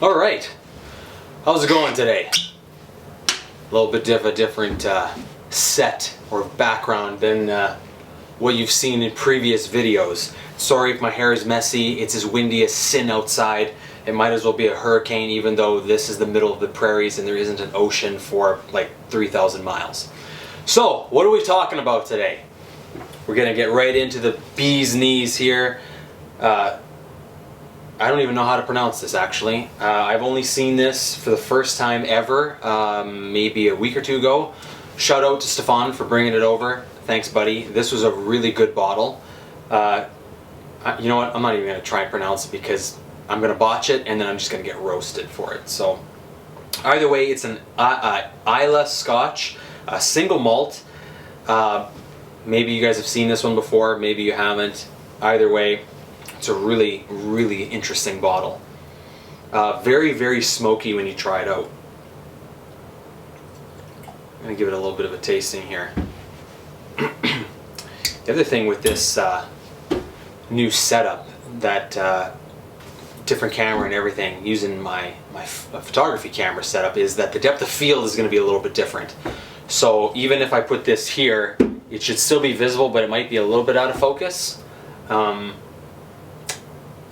All right, how's it going today? A little bit of a different set or background than what you've seen in previous videos. Sorry if my hair is messy. It's as windy as sin outside. It might as well be a hurricane, even though this is the middle of the prairies and there isn't an ocean for like 3,000 miles. So, what are we talking about today? We're gonna get right into the bee's knees here. I don't even know how to pronounce this actually. I've only seen this for the first time ever, maybe a week or two ago. Shout out to Stefan for bringing it over. Thanks, buddy. This was a really good bottle. You know what? I'm not even going to try and pronounce it because I'm going to botch it and then I'm just going to get roasted for it. So either way, it's an Islay Scotch, a single malt. Maybe you guys have seen this one before, maybe you haven't. Either way, it's a really, really interesting bottle. Very, very smoky when you try it out. I'm going to give it a little bit of a tasting here. The other thing with this new setup, that different camera and everything, using my photography camera setup, is that the depth of field is going to be a little bit different. So even if I put this here, it should still be visible, but it might be a little bit out of focus.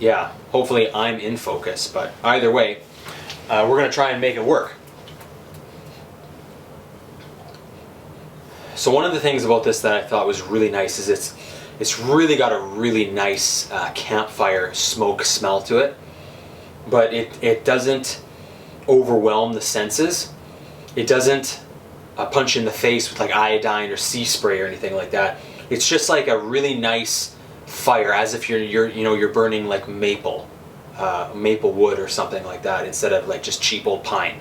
Yeah, hopefully I'm in focus, but either way, we're going to try and make it work. So one of the things about this that I thought was really nice is it's really got a really nice campfire smoke smell to it, but it doesn't overwhelm the senses. It doesn't punch in the face with like iodine or sea spray or anything like that. It's just like a really nice fire, as if you're burning like maple wood or something like that, instead of like just cheap old pine.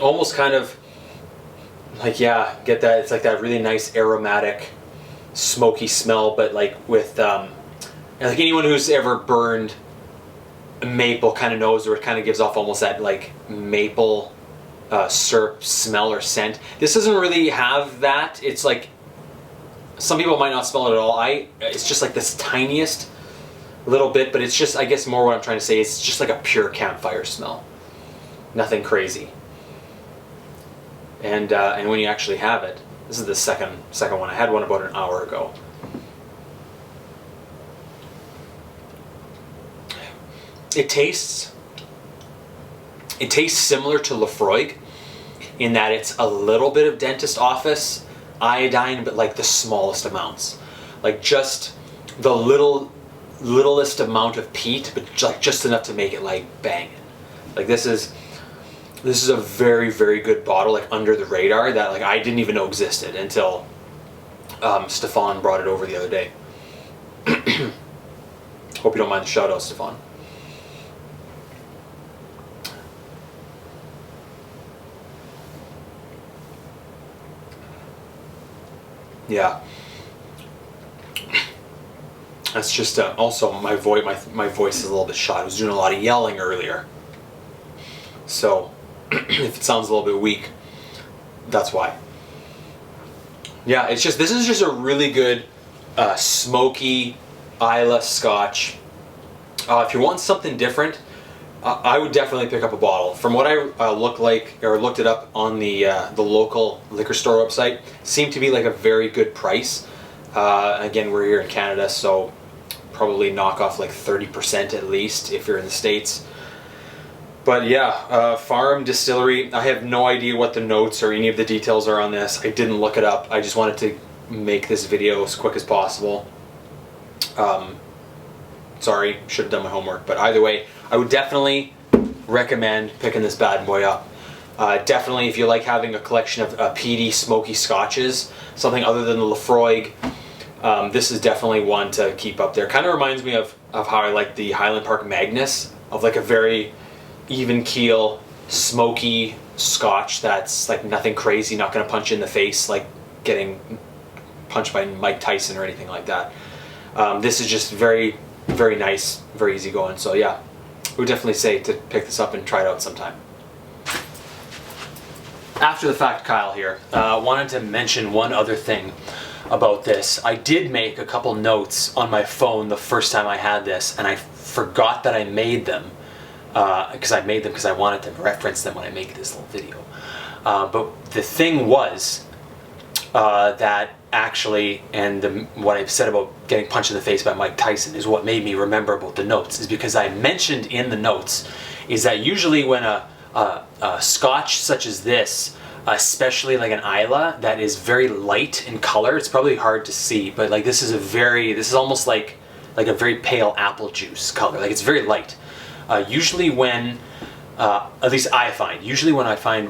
Almost kind of like, yeah, get that, it's like that really nice aromatic smoky smell, but like with like anyone who's ever burned maple kind of knows, or it kind of gives off almost that like maple syrup smell or scent. This doesn't really have that. It's like, some people might not smell it at all. It's just like this tiniest little bit, but it's just, I guess more what I'm trying to say is it's just like a pure campfire smell. Nothing crazy. And when you actually have it, this is the second one. I had one about an hour ago. It tastes similar to Laphroaig in that it's a little bit of dentist office iodine, but like the smallest amounts, like just the littlest amount of peat, but like just enough to make it like banging. Like this is a very, very good bottle, like under the radar, that like I didn't even know existed until Stefan brought it over the other day. Hope you don't mind the shout out, Stefan. Yeah, that's just also my voice is a little bit shot. I was doing a lot of yelling earlier, so if it sounds a little bit weak, that's why. Yeah, this is just a really good smoky Islay Scotch. If you want something different, I would definitely pick up a bottle. From what I looked it up on the local liquor store website, seemed to be like a very good price. Again, we're here in Canada, so probably knock off like 30% at least if you're in the States. But yeah, farm distillery. I have no idea what the notes or any of the details are on this. I didn't look it up. I just wanted to make this video as quick as possible. Sorry, should have done my homework, but either way, I would definitely recommend picking this bad boy up. Definitely, if you like having a collection of peaty, smoky scotches, something other than the Laphroaig, this is definitely one to keep up there. Kind of reminds me of how I like the Highland Park Magnus, of like a very even keel, smoky scotch that's like nothing crazy, not going to punch you in the face like getting punched by Mike Tyson or anything like that. This is just very, very nice, very easy going. So yeah, I would definitely say to pick this up and try it out sometime. After the fact, Kyle here, wanted to mention one other thing. about this. I did make a couple notes on my phone the first time I had this, and I forgot that I made them, because I wanted to reference them when I make this little video. But the thing was that actually, and what I've said about getting punched in the face by Mike Tyson is what made me remember about the notes, is because I mentioned in the notes is that usually when a Scotch such as this, especially like an Islay that is very light in color, it's probably hard to see, but like this is almost like a very pale apple juice color, like it's very light. Usually when, at least I find,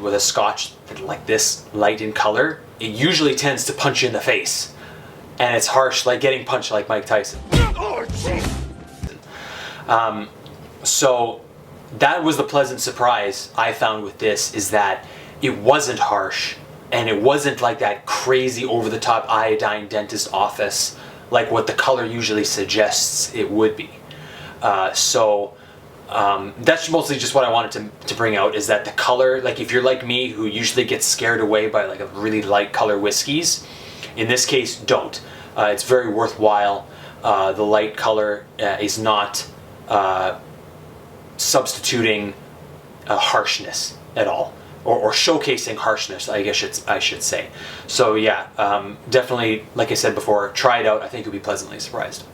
with a Scotch like this light in color, it usually tends to punch you in the face, and it's harsh, like getting punched like Mike Tyson. So that was the pleasant surprise I found with this, is that it wasn't harsh, and it wasn't like that crazy over-the-top iodine dentist office like what the color usually suggests it would be. That's mostly just what I wanted to bring out, is that the color, like if you're like me who usually gets scared away by like a really light color whiskeys, in this case don't. It's very worthwhile. The light color is not substituting harshness at all, or showcasing harshness, I guess I should say. So yeah, definitely, like I said before, try it out. I think you'll be pleasantly surprised.